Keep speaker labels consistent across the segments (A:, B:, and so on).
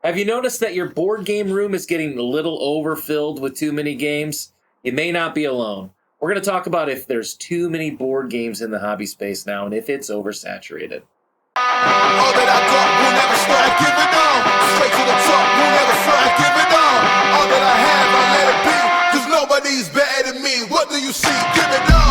A: Have you noticed that your board game room is getting a little overfilled with too many games? You may not be alone. We're going to talk about if there's too many board games in the hobby space now and if it's oversaturated.
B: All that I got will never stop giving on. Straight to the top, will never stop giving on. All that I have, I let it be. Cause nobody's better than me. What do you see? Give it on.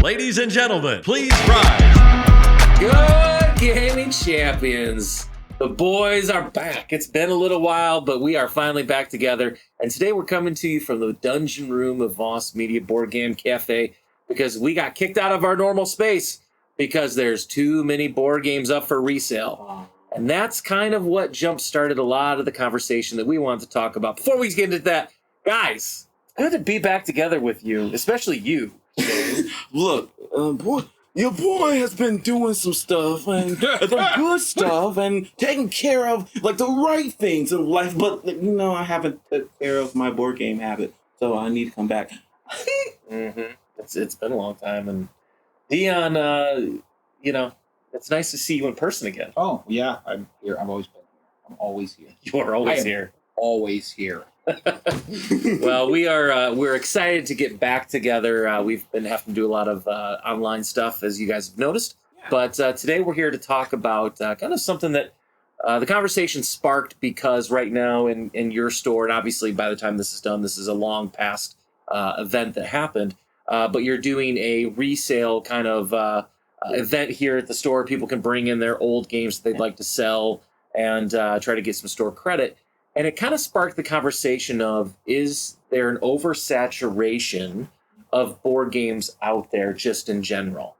C: Ladies and gentlemen, please rise.
A: Good gaming champions. The boys are back. It's been a little while, but we are finally back together. And today we're coming to you from the dungeon room of Voss Media Board Game Cafe because we got kicked out of our normal space because there's too many board games up for resale. And that's kind of what jump-started a lot of the conversation that we wanted to talk about. Before we get into that, guys, it's good to be back together with you, especially you.
D: Look, boy, your boy has been doing some stuff and the good stuff and taking care of like the right things in life, but you know I haven't taken care of my board game habit, so I need to come back.
A: It's been a long time, and Dion, it's nice to see you in person again.
E: Oh yeah, I'm here. I've always been here. I'm always here.
A: You are always here.
E: Always here.
A: Well, we're excited to get back together. We've been having to do a lot of online stuff, as you guys have noticed. Yeah. But today we're here to talk about kind of something that the conversation sparked because right now in your store, and obviously by the time this is done, this is a long past event that happened. But you're doing a resale kind of event here at the store. People can bring in their old games that they'd like to sell and try to get some store credit. And it kind of sparked the conversation of, is there an oversaturation of board games out there just in general?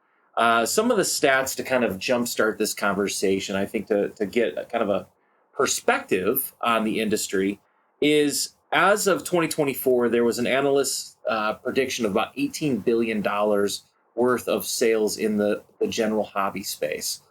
A: Some of the stats to kind of jumpstart this conversation, I think to get a kind of a perspective on the industry, is as of 2024, there was an analyst prediction of about $18 billion worth of sales in the general hobby space,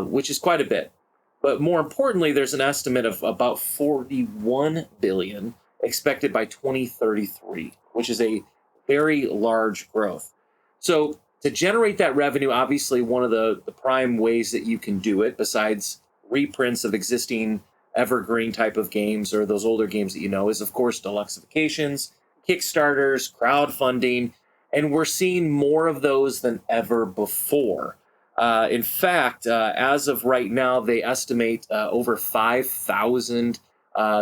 A: which is quite a bit. But more importantly, there's an estimate of about $41 billion expected by 2033, which is a very large growth. So to generate that revenue, obviously one of the prime ways that you can do it, besides reprints of existing evergreen type of games or those older games that you know, is of course deluxifications, Kickstarters, crowdfunding, and we're seeing more of those than ever before. In fact, as of right now, they estimate over 5,000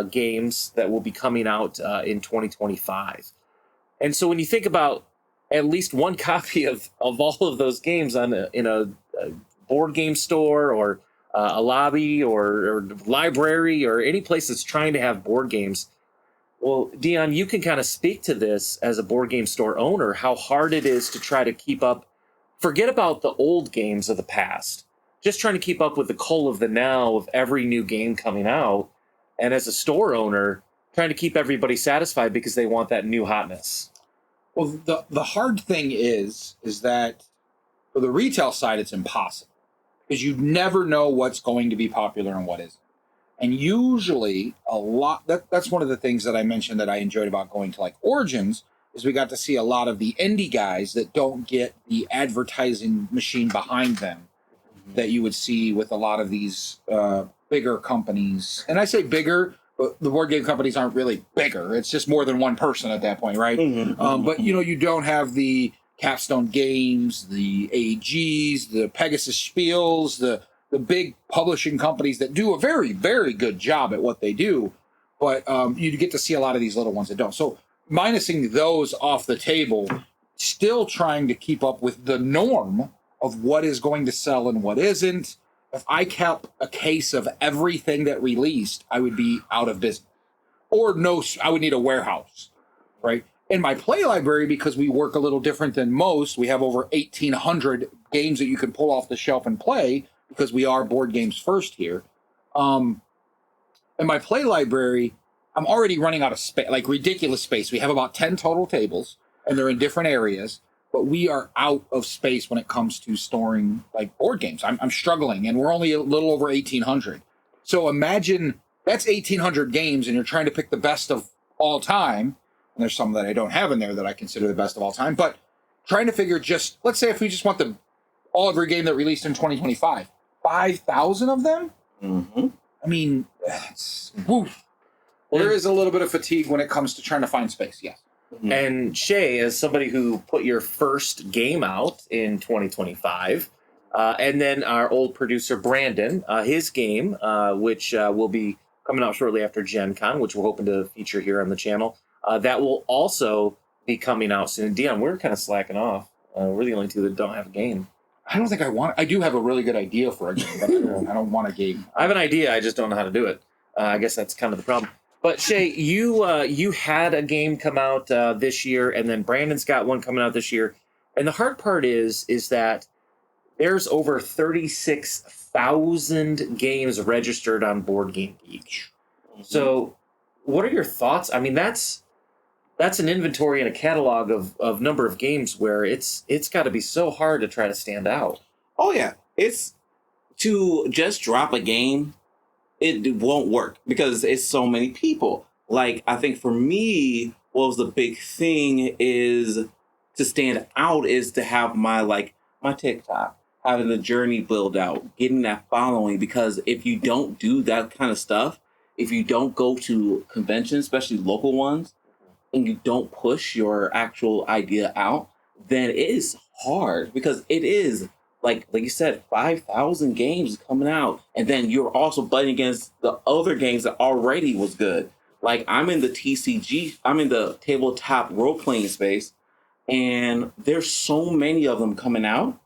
A: games that will be coming out in 2025. And so when you think about at least one copy of all of those games in a board game store or a lobby or library or any place that's trying to have board games, well, Dion, you can kind of speak to this as a board game store owner, how hard it is to try to keep up. Forget about the old games of the past. Just trying to keep up with the call of the now of every new game coming out. And as a store owner, trying to keep everybody satisfied because they want that new hotness.
E: Well, the hard thing is that for the retail side, it's impossible because you never know what's going to be popular and what isn't. And usually that's one of the things that I mentioned that I enjoyed about going to like Origins is we got to see a lot of the indie guys that don't get the advertising machine behind them that you would see with a lot of these bigger companies. And I say bigger, but the board game companies aren't really bigger. It's just more than one person at that point, right? But, you don't have the Capstone Games, the AGs, the Pegasus Spiels, the big publishing companies that do a very, very good job at what they do. But you get to see a lot of these little ones that don't. So minusing those off the table, still trying to keep up with the norm of what is going to sell and what isn't. If I kept a case of everything that released, I would be out of business. Or no, I would need a warehouse, right? In my play library, because we work a little different than most, we have over 1,800 games that you can pull off the shelf and play because we are board games first here. In my play library, I'm already running out of space, like ridiculous space. We have about 10 total tables, and they're in different areas, but we are out of space when it comes to storing like board games. I'm struggling, and we're only a little over 1,800. So imagine that's 1,800 games, and you're trying to pick the best of all time. And there's some that I don't have in there that I consider the best of all time. But trying to figure just, let's say if we just want every game that released in 2025, 5,000 of them?
D: Mm-hmm.
E: I mean, woof. There is a little bit of fatigue when it comes to trying to find space, yes.
A: And Shay, as somebody who put your first game out in 2025, and then our old producer Brandon, his game, which will be coming out shortly after Gen Con, which we're hoping to feature here on the channel, that will also be coming out soon. Dion, we're kind of slacking off. We're the only two that don't have a game.
E: I don't think I do have a really good idea for a game, but I don't want a game.
A: I have an idea, I just don't know how to do it. I guess that's kind of the problem. But Shay, you had a game come out this year, and then Brandon's got one coming out this year. And the hard part is that there's over 36,000 games registered on Board Game Geek. Mm-hmm. So, what are your thoughts? I mean, that's an inventory and a catalog of number of games where it's got to be so hard to try to stand out.
D: Oh yeah, it's to just drop a game. It won't work because it's so many people. Like, I think for me, what was the big thing is to stand out is to have my TikTok, having the journey build out, getting that following. Because if you don't do that kind of stuff, if you don't go to conventions, especially local ones, and you don't push your actual idea out, then it is hard because it is like you said, 5,000 games coming out, and then you're also butting against the other games that already was good. Like, I'm in the TCG, I'm in the tabletop role-playing space, and there's so many of them coming out,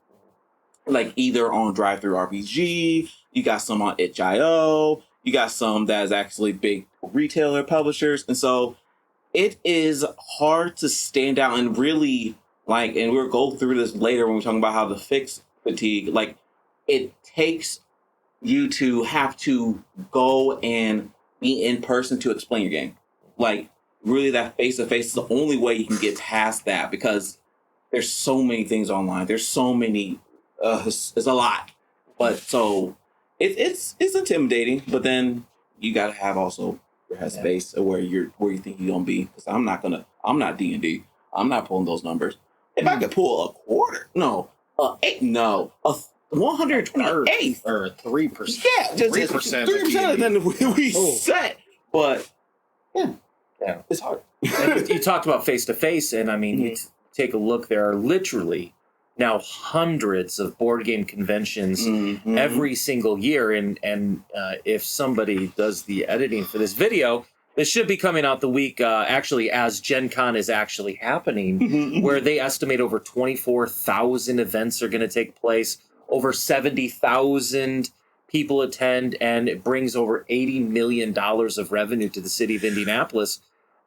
D: like either on Drive-Thru RPG, you got some on itch.io, you got some that is actually big retailer publishers, and so it is hard to stand out and really, and we'll go through this later when we're talking about how to fix fatigue. It takes you to have to go and be in person to explain your game. Really, that face-to-face is the only way you can get past that, because there's so many things online. There's so many, it's a lot. But so it's intimidating, but then you got to have also your headspace of where you think you're going to be. Because I'm not D&D. I'm not pulling those numbers. If I could pull a quarter, no. 128th
E: or 3%.
D: Yeah, just 3%. Then we set. But yeah, it's hard.
A: And you talked about face to face, and I mean, you take a look. There are literally now hundreds of board game conventions every single year, and if somebody does the editing for this video, this should be coming out the week, actually, as Gen Con is actually happening, where they estimate over 24,000 events are going to take place, over 70,000 people attend, and it brings over $80 million of revenue to the city of Indianapolis.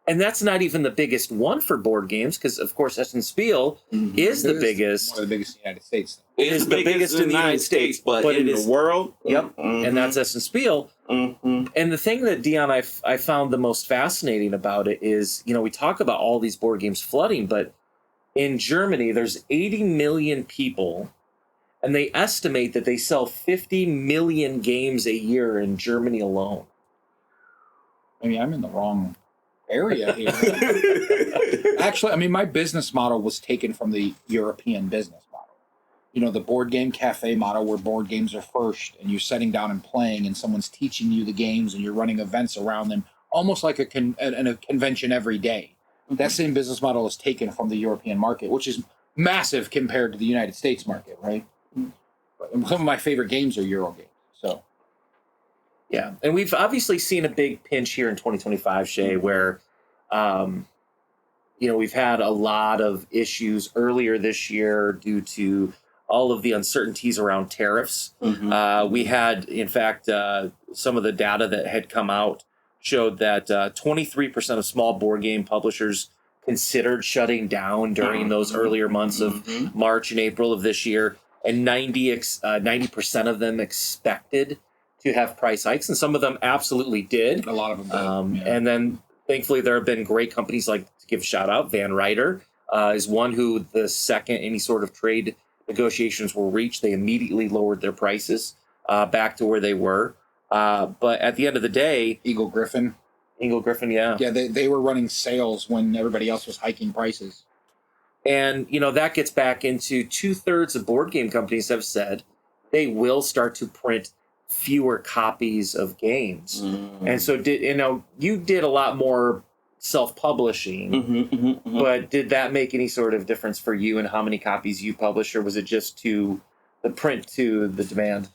A: And that's not even the biggest one for board games, because, of course, Essen Spiel is the biggest.
E: One of the biggest in the United States.
D: It is the biggest in the United States, but in the world.
A: Yep, and that's Essen Spiel. And the thing that, Dion, I found the most fascinating about it is, we talk about all these board games flooding, but in Germany, there's 80 million people, and they estimate that they sell 50 million games a year in Germany alone.
E: I mean, I'm in the wrong area here. Actually, I mean, my business model was taken from the European business model. The board game cafe model, where board games are first, and you're sitting down and playing, and someone's teaching you the games, and you're running events around them, almost like a convention every day. That same business model is taken from the European market, which is massive compared to the United States market, right? Some of my favorite games are Euro games. So,
A: yeah, and we've obviously seen a big pinch here in 2025, Shay, where, we've had a lot of issues earlier this year due to all of the uncertainties around tariffs. We had, in fact, some of the data that had come out showed that 23% of small board game publishers considered shutting down during those earlier months of March and April of this year, and 90% of them expected to have price hikes, and some of them absolutely did.
E: A lot of them did.
A: And then, thankfully, there have been great companies, like, to give a shout out, Van Ryder is one who, the second any sort of trade negotiations were reached, they immediately lowered their prices back to where they were. But at the end of the day,
E: Eagle Griffin,
A: yeah.
E: Yeah, they were running sales when everybody else was hiking prices.
A: And, that gets back into 2/3 of board game companies have said they will start to print fewer copies of games. And so you did a lot more self-publishing, but did that make any sort of difference for you in how many copies you publish, or was it just to the print to the demand?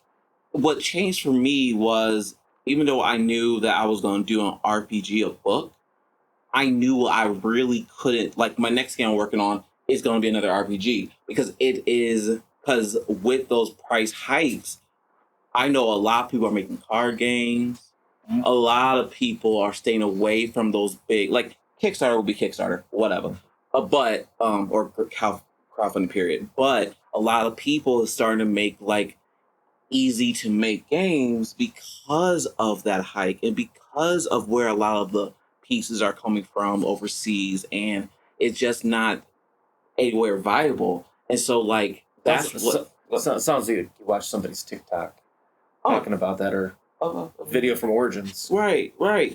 D: What changed for me was, even though I knew that I was going to do an RPG, a book, I knew I really couldn't, like my next game I'm working on is going to be another RPG, because with those price hikes, I know a lot of people are making card games. A lot of people are staying away from those big, like Kickstarter will be Kickstarter, whatever. But or crowdfunding period. But a lot of people are starting to make like easy to make games because of that hike and because of where a lot of the pieces are coming from overseas, and it's just not anywhere viable. And so like that's
A: sounds like you watch somebody's TikTok talking about that, or a video from Origins.
D: Right. But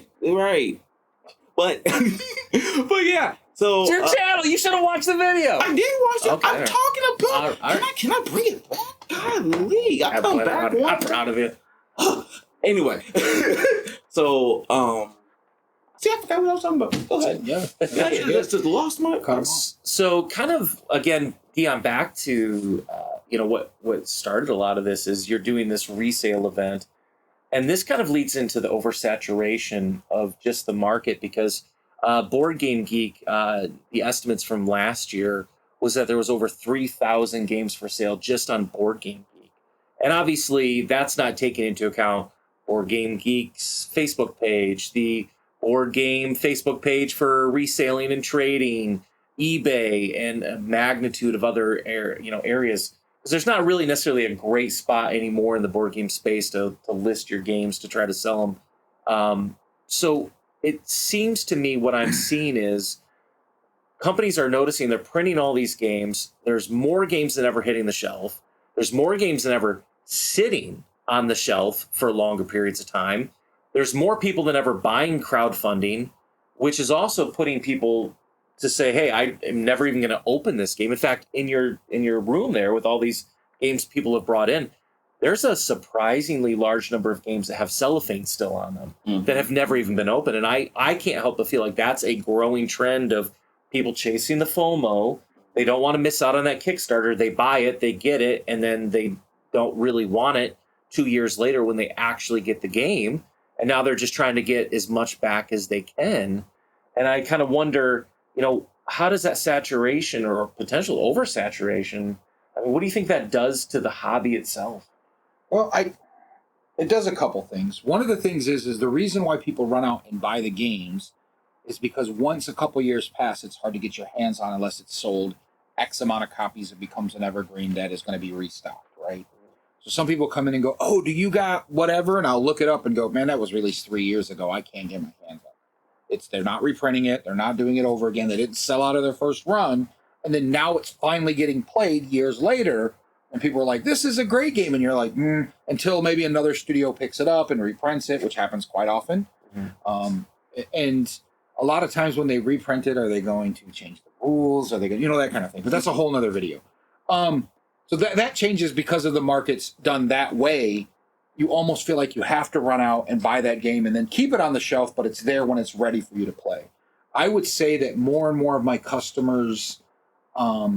D: but yeah. So
A: it's your channel. You should have watched the video.
D: I did watch it.
A: Okay.
D: I'm talking about. Can I bring it back? Golly, I come back.
A: I'm proud of you.
D: Anyway, so see, I forgot what I was talking about. Go ahead.
E: Yeah.
D: Just lost my.
A: So kind of again, Dion, back to what started a lot of this is you're doing this resale event, and this kind of leads into the oversaturation of just the market, because Board Game Geek, the estimates from last year was that there was over 3,000 games for sale just on Board Game Geek. And obviously that's not taking into account Board Game Geek's Facebook page, the Board Game Facebook page for reselling and trading, eBay, and a magnitude of other areas. Because there's not really necessarily a great spot anymore in the board game space to list your games to try to sell them. So it seems to me what I'm seeing is companies are noticing they're printing all these games. There's more games than ever hitting the shelf. There's more games than ever sitting on the shelf for longer periods of time. There's more people than ever buying crowdfunding, which is also putting people to say, hey, I am never even going to open this game. In fact, in your room there with all these games people have brought in, there's a surprisingly large number of games that have cellophane still on them that have never even been opened. And I can't help but feel like that's a growing trend of people chasing the FOMO. They don't want to miss out on that Kickstarter. They buy it, they get it, and then they don't really want it 2 years later when they actually get the game. And now they're just trying to get as much back as they can. And I kind of wonder, how does that saturation or potential oversaturation, what do you think that does to the hobby itself?
E: Well, it does a couple things. One of the things is the reason why people run out and buy the games is because once a couple years pass, it's hard to get your hands on unless it's sold X amount of copies. It becomes an evergreen that is going to be restocked, right? So some people come in and go, oh, do you got whatever? And I'll look it up and go, man, that was released 3 years ago. I can't get my hands on it. They're not reprinting it. They're not doing it over again. They didn't sell out of their first run. And then now it's finally getting played years later. And people are like, this is a great game. And you're like, until maybe another studio picks it up and reprints it, which happens quite often. And a lot of times when they reprint it, are they going to change the rules? Are they going to, that kind of thing. But that's a whole nother video. So that changes because of the market's done that way. You almost feel like you have to run out and buy that game and then keep it on the shelf, but it's there when it's ready for you to play. I would say that more and more of my customers, what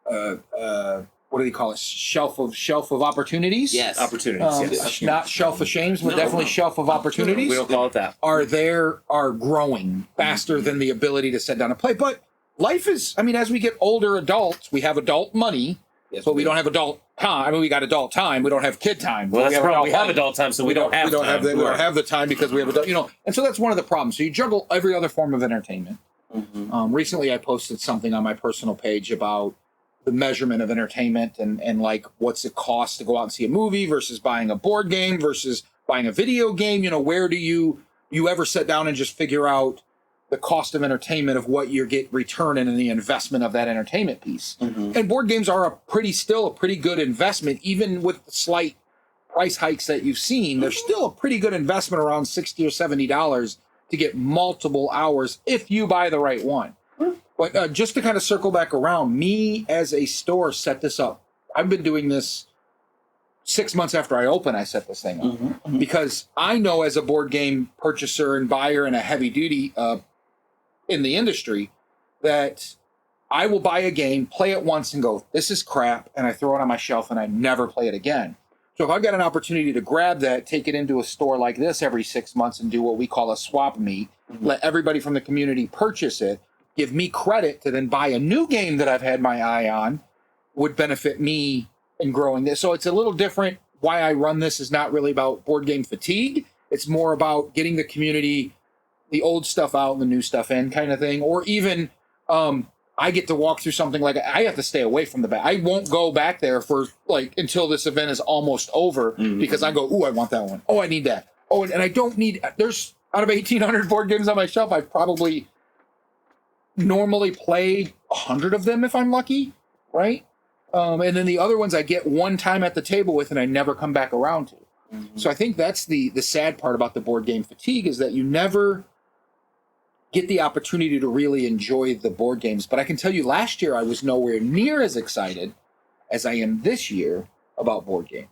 E: do they call it? Shelf of opportunities?
D: Yes.
A: Opportunities, yes.
E: Not shelf of shames, but definitely shelf of opportunities.
A: We don't call it that.
E: Are growing faster than the ability to sit down and play. But life is, as we get older adults, we have adult money, but we don't have adult time. We got adult time. We don't have kid time.
A: Well, that's the problem. We have adult time, so we don't have time.
E: We don't have the time because we have adult, and so that's one of the problems. So you juggle every other form of entertainment. Recently, I posted something on my personal page about the measurement of entertainment and like what's it cost to go out and see a movie versus buying a board game versus buying a video game. Where do you ever sit down and just figure out the cost of entertainment of what you get return in the investment of that entertainment piece? And board games are still a pretty good investment, even with the slight price hikes that you've seen. They're still a pretty good investment, around $60 or $70 to get multiple hours if you buy the right one. But just to kind of circle back around, me as a store set this up. I've been doing this 6 months after I open. I set this thing up because I know as a board game purchaser and buyer and a heavy duty in the industry that I will buy a game, play it once, and go, "This is crap," and I throw it on my shelf and I never play it again. So if I've got an opportunity to grab that, take it into a store like this every 6 months and do what we call a swap meet, let everybody from the community purchase it, give me credit to then buy a new game that I've had my eye on, would benefit me in growing this. So it's a little different. Why I run this is not really about board game fatigue. It's more about getting the community, the old stuff out and the new stuff in kind of thing. Or even I get to walk through something like I have to stay away from the back. I won't go back there for like until this event is almost over because I go, "Ooh, I want that one. Oh, I need that. Oh, and I don't need." There's out of 1,800 board games on my shelf, I've probably normally played 100 of them if I'm lucky, right? And then the other ones I get one time at the table with, and I never come back around to. So I think that's the sad part about the board game fatigue is that you never get the opportunity to really enjoy the board games. But I can tell you last year I was nowhere near as excited as I am this year about board games.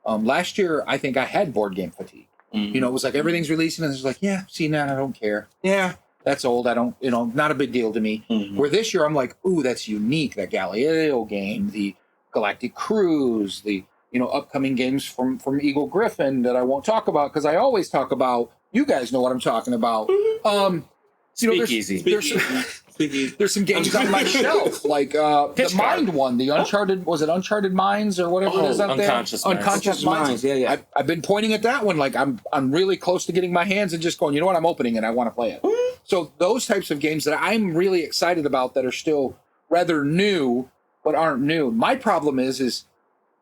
E: Last year, I think I had board game fatigue. You know, it was like everything's releasing and it's like, yeah, see, now I don't care. Yeah, that's old. I don't, not a big deal to me. Where this year I'm like, ooh, that's unique. That Galileo game, the Galactic Cruise, the, upcoming games from Eagle Griffin that I won't talk about because I always talk about, you guys know what I'm talking about. There's some games on my shelf, like the Mind one, the Uncharted, was it Uncharted Minds or whatever it is out there? Unconscious Minds.
D: Yeah.
E: I've been pointing at that one, like I'm really close to getting my hands and just going, you know what, I'm opening it, I want to play it. So those types of games that I'm really excited about that are still rather new, but aren't new. My problem is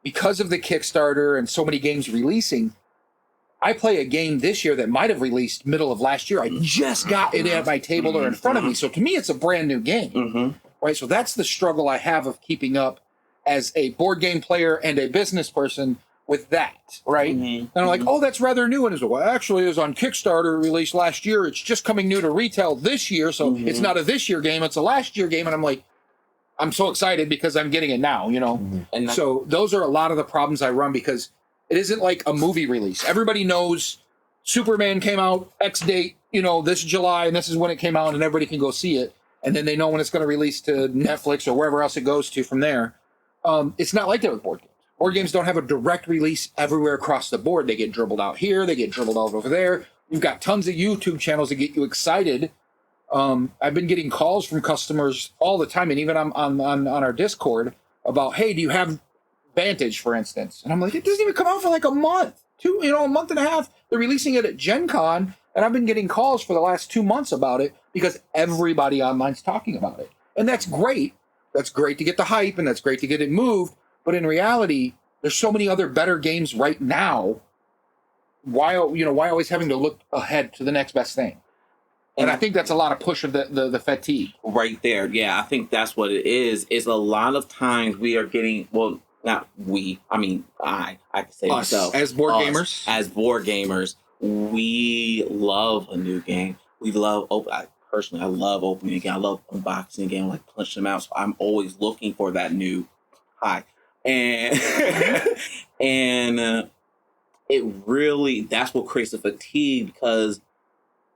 E: because of the Kickstarter and so many games releasing, I play a game this year that might have released middle of last year. I just got it at my table or in front of me. So to me, it's a brand new game, right? So that's the struggle I have of keeping up as a board game player and a business person with that, right? And I'm like, oh, that's rather new. And it's well, actually, it was on Kickstarter, released last year. It's just coming new to retail this year. So it's not a this year game, it's a last year game. And I'm like, I'm so excited because I'm getting it now, And so those are a lot of the problems I run because it isn't like a movie release. Everybody knows Superman came out X date, this July, and this is when it came out, and everybody can go see it. And then they know when it's going to release to Netflix or wherever else it goes to from there. It's not like that with board games. Board games don't have a direct release everywhere across the board. They get dribbled out here. They get dribbled out over there. You've got tons of YouTube channels that get you excited. I've been getting calls from customers all the time, and even on our Discord about, hey, do you have Vantage, for instance? And I'm like, it doesn't even come out for like a month, a month and a half. They're releasing it at Gen Con, and I've been getting calls for the last 2 months about it because everybody online's talking about it. And that's great. That's great to get the hype, and that's great to get it moved. But in reality, there's so many other better games right now. Why always having to look ahead to the next best thing? And I think that's a lot of push of the fatigue.
D: Right there. Yeah, I think that's what it is. Is a lot of times we are getting, well, not we, I mean, I can say
E: Us,
D: myself.
E: as board gamers?
D: As board gamers, we love a new game. We love, I love opening a game. I love unboxing a game, like punching them out. So I'm always looking for that new high. And, it really, that's what creates the fatigue because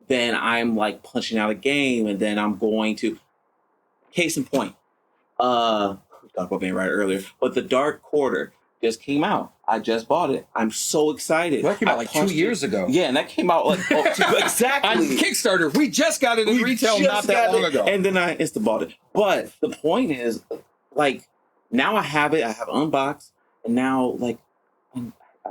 D: then I'm like punching out a game and then I'm going to, case in point, talked about being right earlier, but the Dark Quarter just came out. I just bought it. I'm so excited.
E: Well, that came out like 2 years ago.
D: Yeah, and that came out like exactly
E: on Kickstarter. We just got it in retail not that long ago,
D: and then I bought it. But the point is, like, now I have it. I have it unboxed, and now like I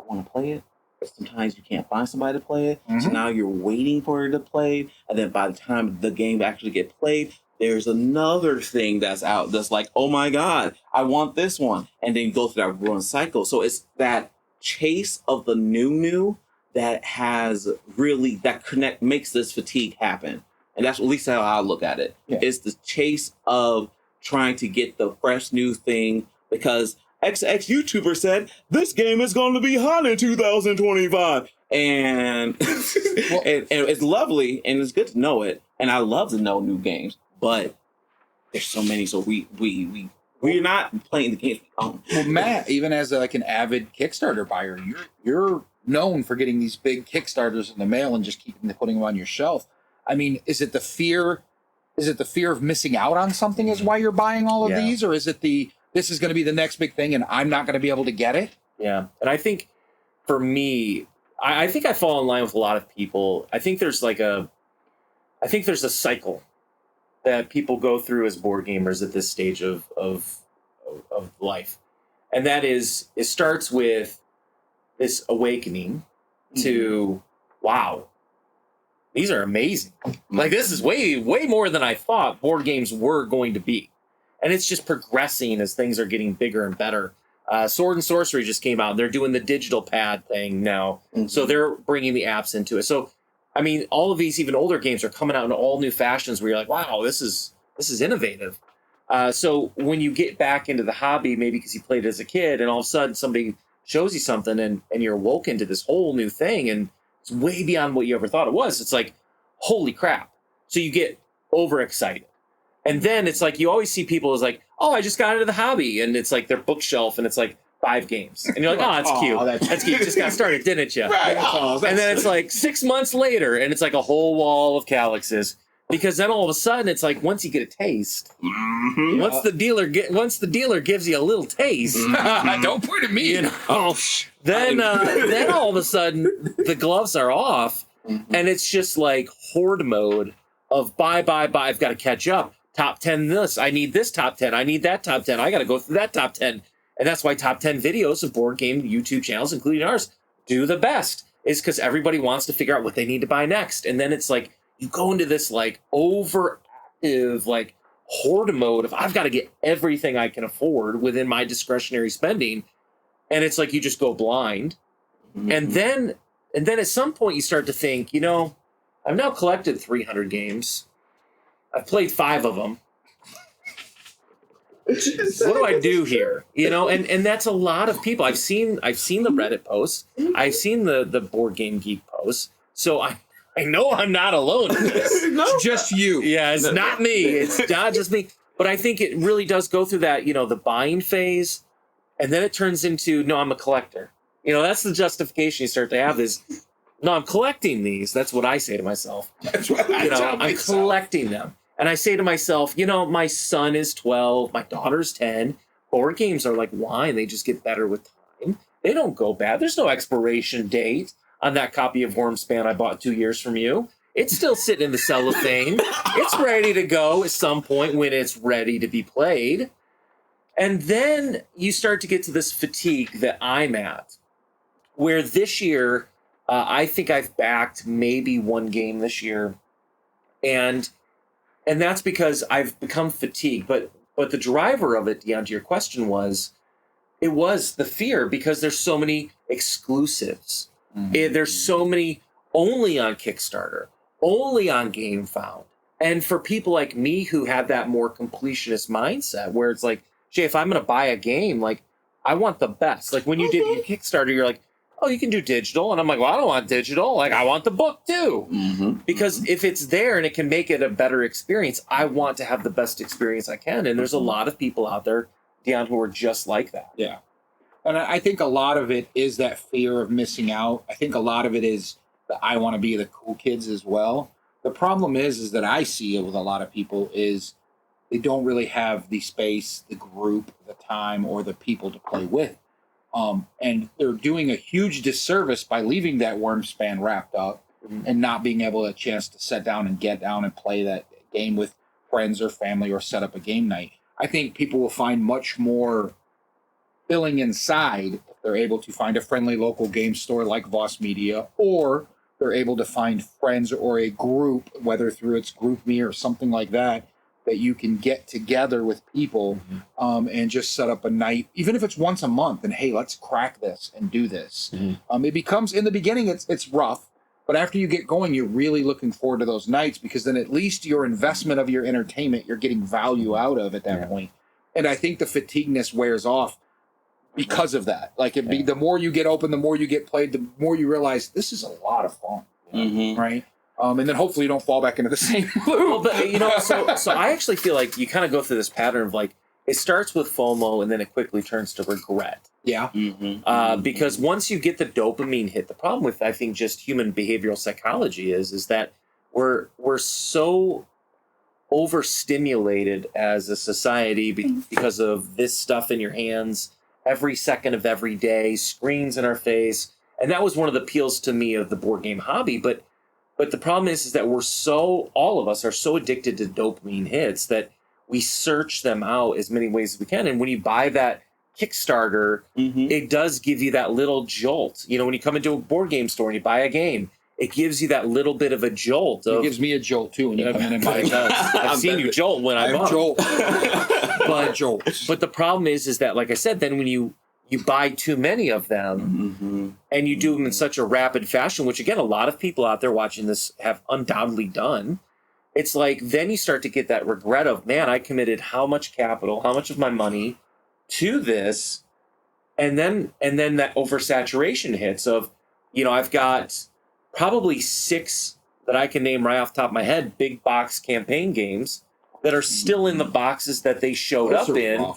D: want to play it. But sometimes you can't find somebody to play it, so now you're waiting for it to play, and then by the time the game actually get played, there's another thing that's out that's like, oh my God, I want this one. And then you go through that growing cycle. So it's that chase of the new that has really, that makes this fatigue happen. And that's at least how I look at it. Yeah. It's the chase of trying to get the fresh new thing because XX YouTuber said, this game is going to be hot in 2025. And, and it's lovely and it's good to know it. And I love to know new games. But there's so many. So we're not playing the game.
E: Well, Matt, even as like an avid Kickstarter buyer, you're known for getting these big Kickstarters in the mail and just putting them on your shelf. I mean, is it the fear of missing out on something is why you're buying all of these, or is it this is going to be the next big thing and I'm not going to be able to get it?
A: Yeah, and I think for me, I think I fall in line with a lot of people. I think there's a cycle that people go through as board gamers at this stage of life, and that is it starts with this awakening to wow, these are amazing. Like this is way more than I thought board games were going to be, and it's just progressing as things are getting bigger and better. Sword and Sorcery just came out. They're doing the digital pad thing now, so they're bringing the apps into it. So, I mean, all of these even older games are coming out in all new fashions where you're like, wow, this is innovative. So when you get back into the hobby, maybe because you played it as a kid, and all of a sudden somebody shows you something, and you're awoken to this whole new thing, and it's way beyond what you ever thought it was. It's like, holy crap! So you get overexcited. And then it's like, you always see people as like, oh, I just got into the hobby. And it's like their bookshelf and it's like 5 games. And you're like, oh, that's cute. That's cute. You just got started, didn't you?
E: Right.
A: And then it's like 6 months later and it's like a whole wall of Calyxes. Because then all of a sudden it's like, once you get a taste, once the dealer gives you a little taste,
E: Don't point at me.
A: you know, then all of a sudden the gloves are off and it's just like horde mode of buy. I've got to catch up. Top 10 this. I need this top 10. I need that top 10. I got to go through that top 10. And that's why top 10 videos of board game YouTube channels, including ours, do the best. Is because everybody wants to figure out what they need to buy next. And then it's like, you go into this like overactive, like hoard mode of I've got to get everything I can afford within my discretionary spending. And it's like you just go blind. And then at some point you start to think, you know, I've now collected 300 games. I've played 5 of them. What do I do here? You know, and that's a lot of people. I've seen the Reddit posts. I've seen the Board Game Geek posts. So I know I'm not alone in this.
E: It's just you.
A: Yeah, it's not me. It's not just me. But I think it really does go through that, you know, the buying phase, and then it turns into, no, I'm a collector. You know, that's the justification you start to have is, no, I'm collecting these. That's what I say to myself.
D: That's what I tell
A: I'm
D: myself.
A: collecting them. And I say to myself, you know, my son is 12, my daughter's 10. Board games are like wine. They just get better with time. They don't go bad. There's no expiration date on that copy of Wormspan I bought 2 years from you. It's still sitting in the cellophane. It's ready to go at some point when it's ready to be played. And then you start to get to this fatigue that I'm at, where this year, I think I've backed maybe 1 game this year. And that's because I've become fatigued. But the driver of it, Deon, to your question was the fear because there's so many exclusives. There's so many only on Kickstarter, only on GameFound. And for people like me who have that more completionist mindset where it's like, Jay, if I'm going to buy a game, like I want the best. Like when you did your Kickstarter, you're like, oh, you can do digital. And I'm like, well, I don't want digital. Like, I want the book too. Because if it's there and it can make it a better experience, I want to have the best experience I can. And there's a lot of people out there, Deon, who are just like that.
E: Yeah. And I think a lot of it is that fear of missing out. I think a lot of it is that I want to be the cool kids as well. The problem is that I see it with a lot of people is they don't really have the space, the group, the time, or the people to play with. And they're doing a huge disservice by leaving that Wormspan wrapped up and not being able a chance to sit down and get down and play that game with friends or family or set up a game night. I think people will find much more filling inside if they're able to find a friendly local game store like Voss Media, or they're able to find friends or a group, whether through its GroupMe or something like that, that you can get together with people and just set up a night, even if it's once a month, and hey, let's crack this and do this. It becomes, in the beginning, it's rough, but after you get going, you're really looking forward to those nights because then at least your investment of your entertainment, you're getting value out of at that point. And I think the fatigueness wears off because of that. Like the more you get open, the more you get played, the more you realize this is a lot of fun, right? And then hopefully you don't fall back into the same loop.
A: Well, but so I actually feel like you kind of go through this pattern of like it starts with FOMO and then it quickly turns to regret.
E: Yeah.
A: Because once you get the dopamine hit, the problem with I think just human behavioral psychology is that we're so overstimulated as a society because of this stuff in your hands every second of every day, screens in our face, and that was one of the appeals to me of the board game hobby. But the problem is that all of us are so addicted to dopamine hits that we search them out as many ways as we can. And when you buy that Kickstarter, it does give you that little jolt. You know, when you come into a board game store and you buy a game, it gives you that little bit of a jolt.
E: It gives me a jolt too when you come in and buy it.
A: I've seen you jolt when I bought.
E: Jolt.
A: But the problem is that, like I said, then when you buy too many of them and you do them in such a rapid fashion, which again, a lot of people out there watching this have undoubtedly done. It's like, then you start to get that regret of, man, I committed how much capital, how much of my money to this. And then that oversaturation hits of, you know, I've got probably 6 that I can name right off the top of my head, big box campaign games that are still in the boxes that they showed up in.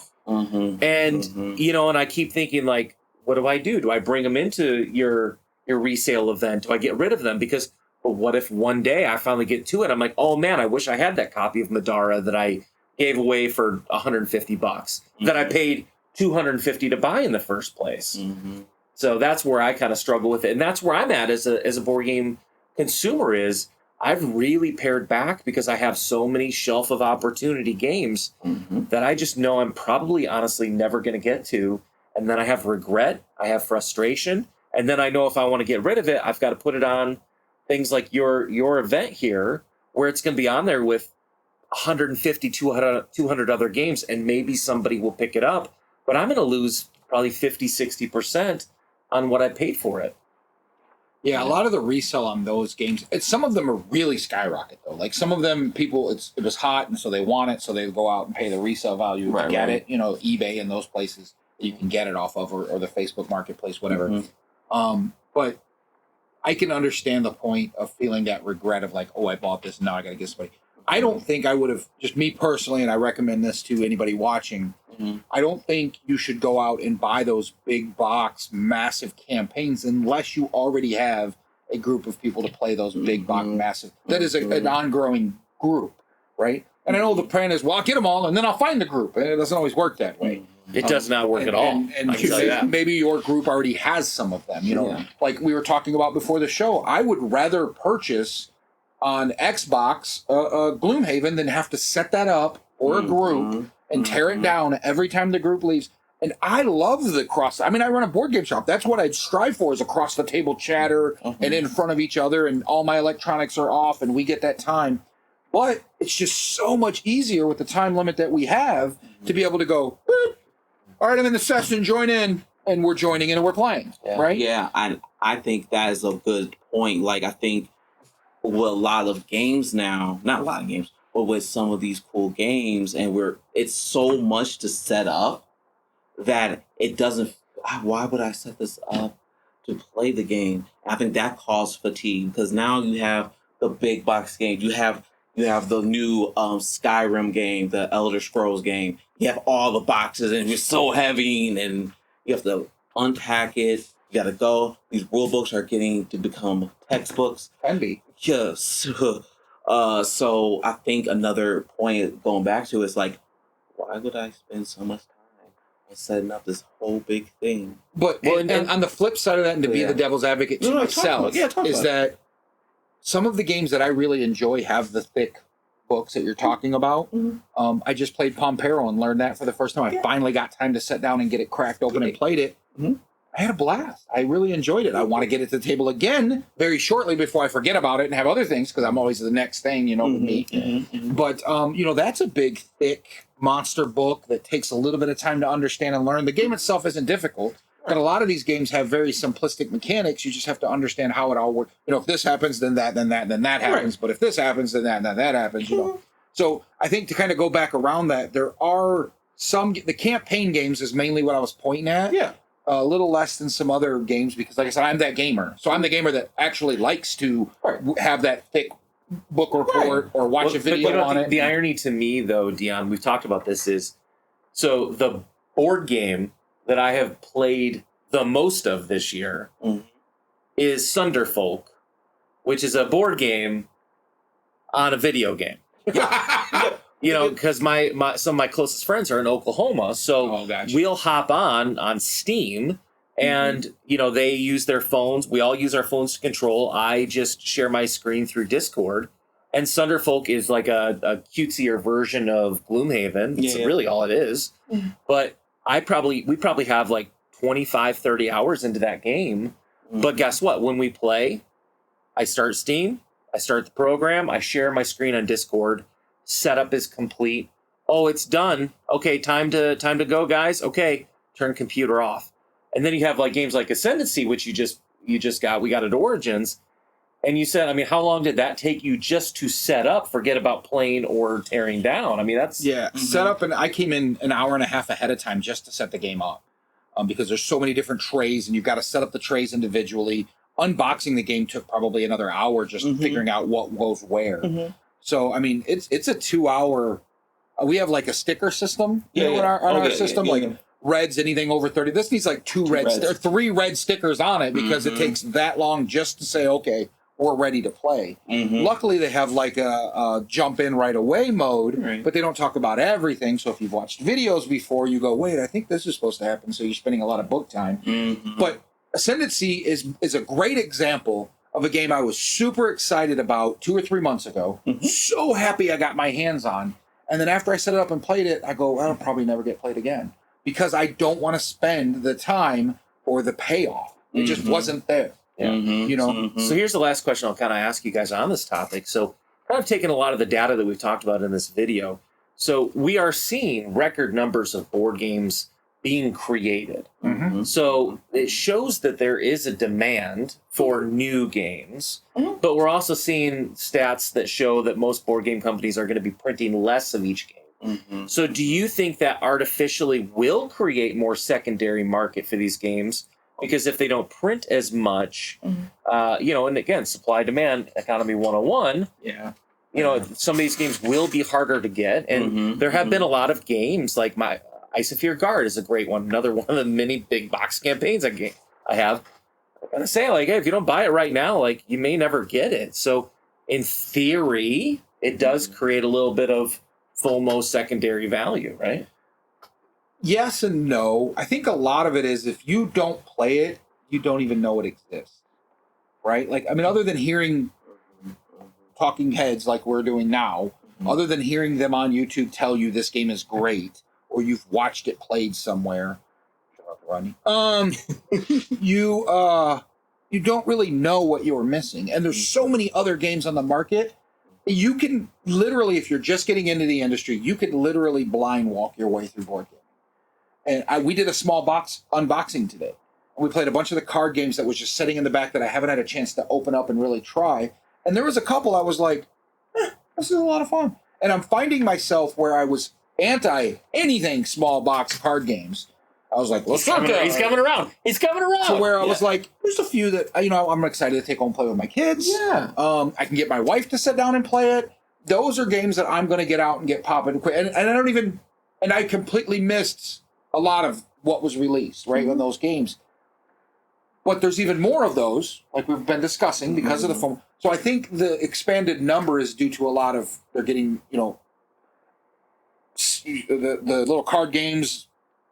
A: And, you know, and I keep thinking, like, what do? Do I bring them into your resale event? Do I get rid of them? Because, well, what if one day I finally get to it? I'm like, oh man, I wish I had that copy of Madara that I gave away for $150 that I paid $250 to buy in the first place. So that's where I kind of struggle with it. And that's where I'm at as a board game consumer is I've really pared back because I have so many shelf of opportunity games that I just know I'm probably honestly never going to get to. And then I have regret, I have frustration. And then I know if I want to get rid of it, I've got to put it on things like your event here, where it's going to be on there with 150, 200 other games, and maybe somebody will pick it up. But I'm going to lose probably 50, 60% on what I paid for it.
E: Yeah, a lot of the resell on those games, some of them are really skyrocket though. Like some of them, people, it was hot, and so they want it, so they go out and pay the resale value to get it. You know, eBay and those places that you can get it off of, or the Facebook Marketplace, whatever. But I can understand the point of feeling that regret of like, oh, I bought this, and now I got to give somebody. I don't think I would have, just me personally, and I recommend this to anybody watching, I don't think you should go out and buy those big box, massive campaigns unless you already have a group of people to play those big box, massive. That is an ongoing group, right? And I know the plan is, well, I'll get them all, and then I'll find the group. And it doesn't always work that way.
A: It does not work at all.
E: And
A: I can tell you that.
E: Maybe your group already has some of them. You know, like we were talking about before the show, I would rather purchase on Xbox Gloomhaven than have to set that up for a group and tear it down every time the group leaves. And I love the I run a board game shop. That's what I'd strive for, is across the table chatter and in front of each other, and all my electronics are off and we get that time. But it's just so much easier with the time limit that we have to be able to go, all right, I'm in the session, join in, and we're joining in and we're playing, right?
D: Yeah, I think that is a good point. Like, I think with a lot of games now, not a lot of games, but with some of these cool games, and it's so much to set up that it doesn't, why would I set this up to play the game? I think that causes fatigue, because now you have the big box game, you have the new Skyrim game, the Elder Scrolls game. You have all the boxes, and it's so heavy, and you have to unpack it. You got to go. These rule books are getting to become textbooks.
E: Can be.
D: Yes. So I think another point going back to is like, why would I spend so much time on setting up this whole big thing?
E: But and on the flip side of that, and to be the devil's advocate to myself, is that some of the games that I really enjoy have the thick books that you're talking about. I just played Pompero and learned that for the first time. I finally got time to sit down and get it cracked open and played it. I had a blast. I really enjoyed it. I want to get it to the table again very shortly before I forget about it and have other things, because I'm always the next thing, you know, with me. But, you know, that's a big, thick monster book that takes a little bit of time to understand and learn. The game itself isn't difficult, but a lot of these games have very simplistic mechanics. You just have to understand how it all works. You know, if this happens, then that happens. But if this happens, then that happens, you know. So I think to kind of go back around that, there are some, the campaign games is mainly what I was pointing at. a little less than some other games because, like I said, I'm that gamer. So I'm the gamer that actually likes to have that thick book report or watch a video on it.
A: The irony to me, though, Dion, we've talked about this, is so the board game that I have played the most of this year is Sunderfolk, which is a board game on a video game. You know, because some of my closest friends are in Oklahoma, so we'll hop on Steam, and you know, they use their phones. We all use our phones to control. I just share my screen through Discord, and Sunderfolk is like a cutesier version of Gloomhaven. It's really all it is. But we probably have like 25, 30 hours into that game. But guess what? When we play, I start Steam, I start the program, I share my screen on Discord. Setup is complete. Oh, it's done. Okay, time to go, guys. Okay, turn computer off. And then you have like games like Ascendancy, which you just got. We got at Origins, and you said, I mean, how long did that take you just to set up? Forget about playing or tearing down. I mean, that's
E: set up, and I came in an hour and a half ahead of time just to set the game up, because there's so many different trays, and you've got to set up the trays individually. Unboxing the game took probably another hour just figuring out what goes where. So, I mean, it's a 2 hour. We have like a sticker system on our system, like reds, anything over 30. This needs like two reds. There are 3 red stickers on it because it takes that long just to say, okay, we're ready to play. Luckily, they have like a jump in right away mode, but they don't talk about everything. So if you've watched videos before, you go, wait, I think this is supposed to happen. So you're spending a lot of book time. But Ascendancy is a great example of a game I was super excited about 2 or 3 months ago. So happy I got my hands on. And then after I set it up and played it, I go, I'll probably never get played again because I don't want to spend the time or the payoff. It just wasn't there. You know?
A: So here's the last question I'll kind of ask you guys on this topic. So kind of taking a lot of the data that we've talked about in this video. So we are seeing record numbers of board games being created. So it shows that there is a demand for new games, but we're also seeing stats that show that most board game companies are going to be printing less of each game. So do you think that artificially will create more secondary market for these games? Because if they don't print as much, you know, and again, supply demand economy 101, you know, some of these games will be harder to get. And there have been a lot of games like my Isosphere Guard is a great one. Another one of the many big box campaigns I have. I'm going to say, like, hey, if you don't buy it right now, like, you may never get it. So in theory, it does create a little bit of FOMO secondary value, right?
E: Yes and no. I think a lot of it is if you don't play it, you don't even know it exists, right? Like, I mean, other than hearing talking heads like we're doing now, other than hearing them on YouTube tell you this game is great, or you've watched it played somewhere, you don't really know what you're missing. And there's so many other games on the market. You can literally, if you're just getting into the industry, you could literally blind walk your way through board gaming. And we did a small box unboxing today. And we played a bunch of the card games that was just sitting in the back that I haven't had a chance to open up and really try. And there was a couple I was like, this is a lot of fun. And I'm finding myself where I was anti anything small box card games. I was like,
A: he's coming around. He's coming around.
E: To where I was like, there's a few that, you know, I'm excited to take home and play with my kids. I can get my wife to sit down and play it. Those are games that I'm going to get out and get popping quick. And I don't even, and I completely missed a lot of what was released, right, on those games. But there's even more of those, like we've been discussing, because of the phone. So I think the expanded number is due to a lot of, they're getting, you know, the little card games,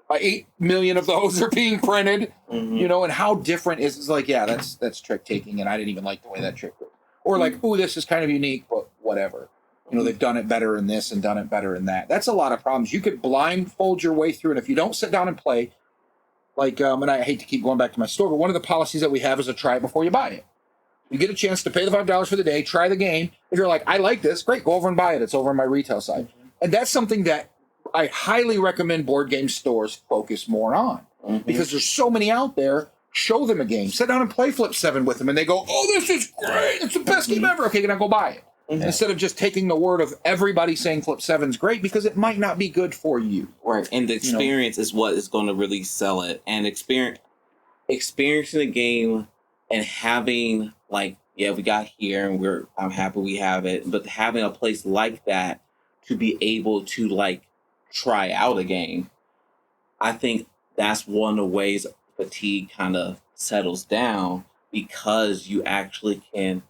E: 8 million of those are being printed, you know, and how different is it's like, yeah, that's trick taking, and I didn't even like the way that trick was. Or like, oh, this is kind of unique, but whatever. You know, they've done it better in this and done it better in that. That's a lot of problems. You could blindfold your way through, and if you don't sit down and play, like, and I hate to keep going back to my store, but one of the policies that we have is to try it before you buy it. You get a chance to pay the $5 for the day, try the game. If you're like, I like this, great, go over and buy it. It's over on my retail side. And that's something that I highly recommend board game stores focus more on, because there's so many out there. Show them a game, sit down and play Flip 7 with them, and they go, oh, this is great, it's the best game ever. Okay, then I'll go buy it. instead of just taking the word of everybody saying Flip 7's great, because it might not be good for you.
D: Right. And the experience is what is going to really sell it. And experiencing the game and having, like, yeah, we got here and I'm happy we have it, but having a place like that to be able to, like, try out a game, I think that's one of the ways fatigue kind of settles down, because you actually can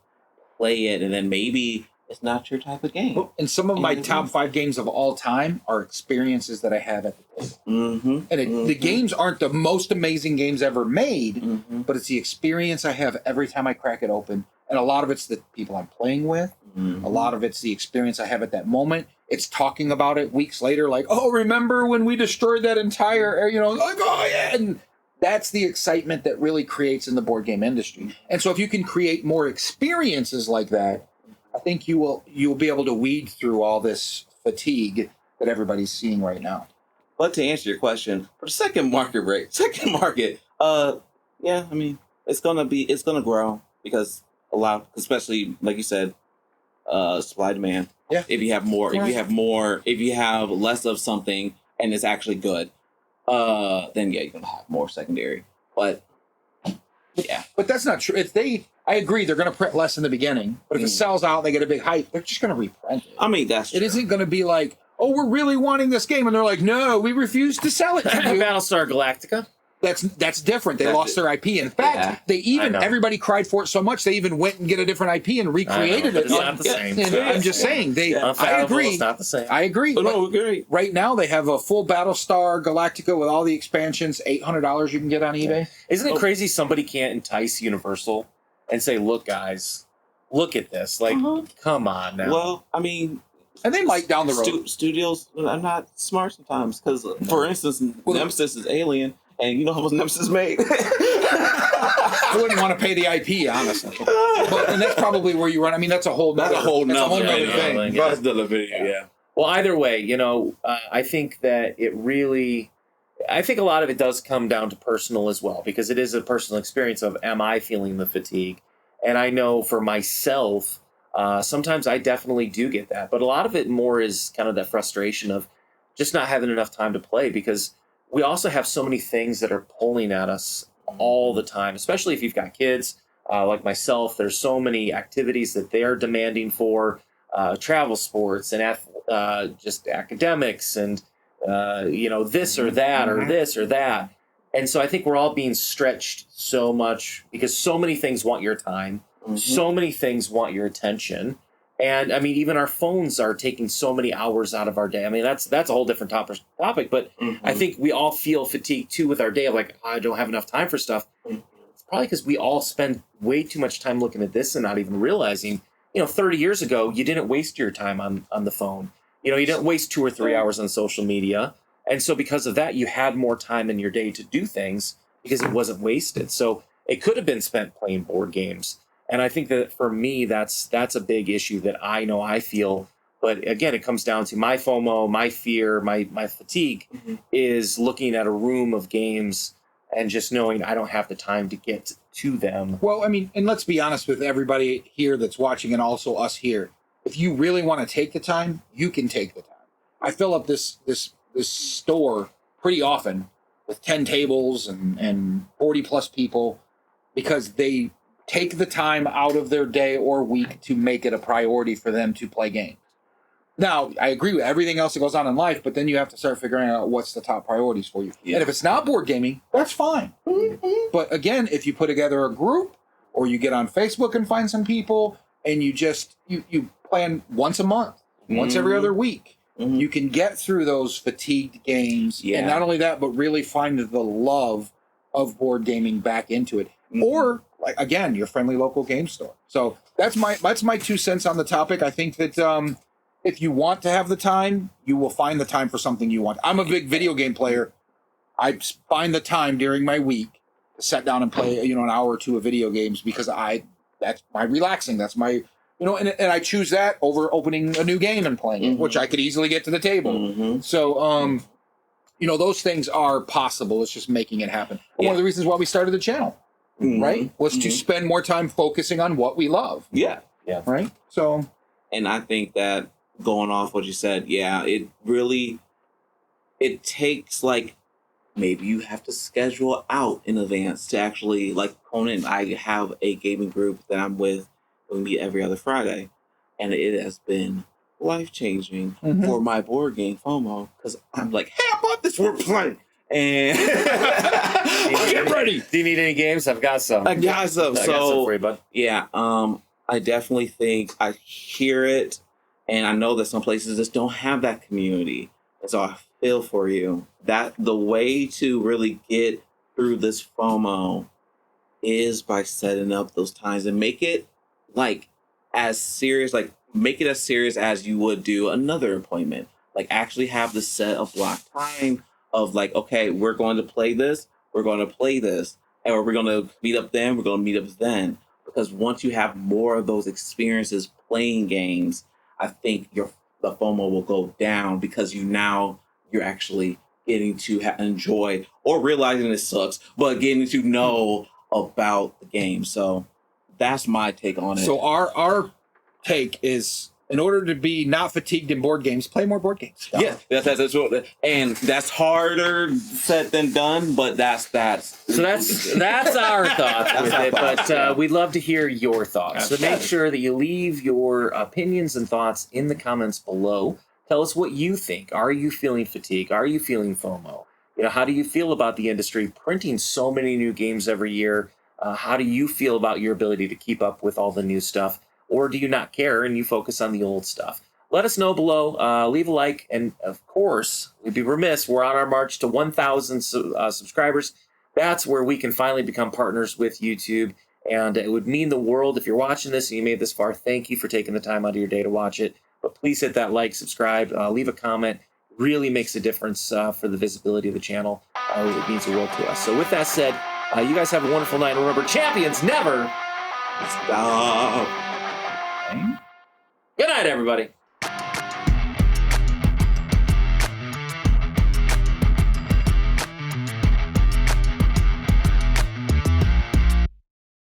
D: play it and then maybe it's not your type of game.
E: And some of my top 5 games of all time are experiences that I have at the table. And the games aren't the most amazing games ever made, but it's the experience I have every time I crack it open. And a lot of it's the people I'm playing with. A lot of it's the experience I have at that moment. It's talking about it weeks later, like, oh, remember when we destroyed that entire area, like, oh, yeah. And that's the excitement that really creates in the board game industry. And so if you can create more experiences like that, I think you'll be able to weed through all this fatigue that everybody's seeing right now.
D: But to answer your question, for the second market, yeah, I mean, it's gonna grow, because a lot, especially like you said, supply demand.
E: Yeah.
D: If you have less of something and it's actually good, then yeah, you're gonna have more secondary. But yeah,
E: but that's not true. I agree, they're going to print less in the beginning, but if it sells out, they get a big hype, they're just going to reprint it.
D: I mean, that's true.
E: It isn't going to be like, oh, we're really wanting this game, and they're like, no, we refuse to sell it.
A: Battlestar Galactica.
E: That's different. They lost their IP. In fact, everybody cried for it so much they even went and get a different IP and recreated it.
A: It's not the same.
E: And I'm just saying, I agree.
A: It's not the same.
E: I agree.
D: But no, great.
E: Right now, they have a full Battlestar Galactica with all the expansions, $800 you can get on eBay.
A: Isn't it crazy somebody can't entice Universal and say, look, guys, look at this. Like, come on now.
D: Well, I mean,
E: and they might down the road.
D: Studios are not smart sometimes, because, for instance, Nemesis is Alien, and you know how much Nemesis made?
E: I wouldn't want to pay the IP, honestly. And that's probably where you run. I mean, that's a whole nother thing.
D: That's another video, yeah.
A: Well, either way, I think that I think a lot of it does come down to personal as well, because it is a personal experience of, am I feeling the fatigue? And I know for myself, sometimes I definitely do get that, but a lot of it more is kind of that frustration of just not having enough time to play, because we also have so many things that are pulling at us all the time, especially if you've got kids like myself. There's so many activities that they're demanding for, travel sports and just academics and this or that or this or that. And so I think we're all being stretched so much, because so many things want your time. So many things want your attention. And I mean, even our phones are taking so many hours out of our day. I mean, that's a whole different topic, but I think we all feel fatigued too with our day of like, I don't have enough time for stuff. It's probably because we all spend way too much time looking at this and not even realizing, 30 years ago, you didn't waste your time on the phone. You didn't waste 2 or 3 hours on social media. And so because of that, you had more time in your day to do things because it wasn't wasted. So it could have been spent playing board games. And I think that for me, that's a big issue that I know I feel. But again, it comes down to my FOMO, my fear, my fatigue is looking at a room of games and just knowing I don't have the time to get to them.
E: Well, I mean, and let's be honest with everybody here that's watching and also us here. If you really want to take the time, you can take the time. I fill up this store pretty often with 10 tables and 40 plus people because they take the time out of their day or week to make it a priority for them to play games. Now, I agree with everything else that goes on in life, but then you have to start figuring out what's the top priorities for you. Yeah. And if it's not board gaming, that's fine. But again, if you put together a group or you get on Facebook and find some people and you just, you plan once a month, once every other week, you can get through those fatigued games. Yeah. And not only that, but really find the love of board gaming back into it. Or, like, again, your friendly local game store. So that's my 2 cents on the topic. I think that if you want to have the time, you will find the time for something you want. I'm a big video game player. I find the time during my week to sit down and play, an hour or two of video games because that's my relaxing. That's my, and I choose that over opening a new game and playing it, which I could easily get to the table. So, those things are possible. It's just making it happen. One of the reasons why we started the channel, right, was to spend more time focusing on what we love.
D: Yeah.
E: Right. So.
D: And I think that going off what you said, yeah, it takes like maybe you have to schedule out in advance to actually like Conan. I have a gaming group that I'm with. We meet every other Friday, and it has been life-changing for my board game FOMO because I'm like, hey, I bought this, we're playing. And
E: Get ready.
A: Do you need any games? I've got some.
D: I got some.
A: I got some for you, bud.
D: Yeah, I definitely think I hear it, and I know that some places just don't have that community. And so I feel for you. That the way to really get through this FOMO is by setting up those times and make it like as serious, like make it as serious as you would do another appointment. Like actually have the set of block time of like, okay, we're going to play this, we're going to play this, or we're going to meet up then, we're going to meet up then. Because once you have more of those experiences playing games, I think the FOMO will go down because you're actually getting to enjoy or realizing it sucks, but getting to know about the game. So that's my take on it.
E: So our take is, in order to be not fatigued in board games, play more board games.
D: Yeah, that's what, and that's harder said than done, but that's
A: So that's our thoughts with it, but we'd love to hear your thoughts. So make sure that you leave your opinions and thoughts in the comments below. Tell us what you think. Are you feeling fatigue? Are you feeling FOMO? How do you feel about the industry printing so many new games every year? How do you feel about your ability to keep up with all the new stuff? Or do you not care and you focus on the old stuff? Let us know below. Leave a like. And, of course, we'd be remiss. We're on our march to 1,000 subscribers. That's where we can finally become partners with YouTube. And it would mean the world if you're watching this and you made this far. Thank you for taking the time out of your day to watch it. But please hit that like, subscribe, leave a comment. Really makes a difference for the visibility of the channel. It means the world to us. So with that said, you guys have a wonderful night. Remember, champions never
D: stop.
A: Good night, everybody.